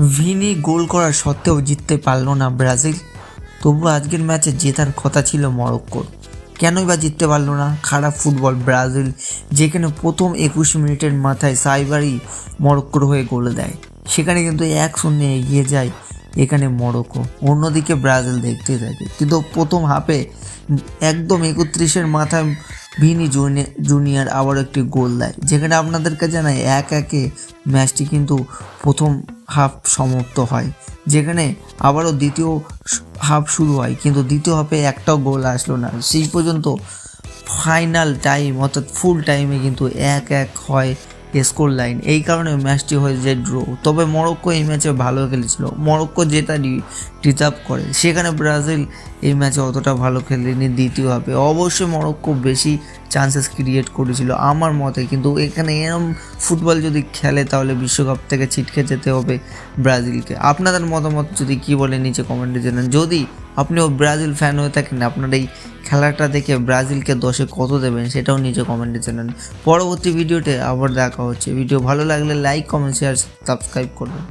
Vini গোল করার সত্ত্বেও জিততে পারল না ব্রাজিল। তবু আজকের ম্যাচে জেতার কথা ছিল মরক্কোর, কেনই বা জিততে পারলো না? খারাপ ফুটবল ব্রাজিল, যেখানে প্রথম 21 মিনিটের মাথায় সাইবারি মরক্কোর হয়ে গোল দেয়, সেখানে কিন্তু 1-0 এগিয়ে যায় এখানে মরক্কো। অন্যদিকে ব্রাজিল দেখতে থাকে, কিন্তু প্রথম হাফে একদম 31-এর মাথায় ভিনি জুনিয়র আবার একটি গোল দেয়, যেখানে আপনাদেরকে জানাই 1-1 ম্যাচটি কিন্তু প্রথম হাফ সমাপ্ত হয়, যেখানে আবারও দ্বিতীয় হাফ শুরু হয়, কিন্তু দ্বিতীয় হাফে একটাও গোল আসলো না। সেই পর্যন্ত ফাইনাল টাইম অর্থাৎ ফুল টাইমে কিন্তু 1-1 হয় স্কোর লাইন। এই কারণে ম্যাচটি হয়ে যায় ড্র। তবে মরক্কো এই ম্যাচে ভালো খেলেছিল, মরক্কো জেতা ডিজার্ভ করে। সেখানে ব্রাজিল এই ম্যাচে অতটা ভালো খেলেনি। দ্বিতীয় হাফে অবশ্যই মরক্কো বেশি চান্সেস ক্রিয়েট করেছিল আমার মতে, কিন্তু এখানে এরম ফুটবল যদি খেলে তাহলে বিশ্বকাপ থেকে ছিটকে যেতে হবে ব্রাজিলকে। আপনাদের মতামত যদি কী বলে নিচে কমেন্টে জানান। যদি আপনিও ব্রাজিল ফ্যান হয়ে থাকেন, আপনার এই খেলাটা দেখে ব্রাজিলকে 10-এ কত দেবেন সেটাও নিচে কমেন্টে জানান। পরবর্তী ভিডিওতে আবার দেখা হচ্ছে। ভিডিও ভালো লাগলে লাইক, কমেন্ট, শেয়ার, সাবস্ক্রাইব করবেন।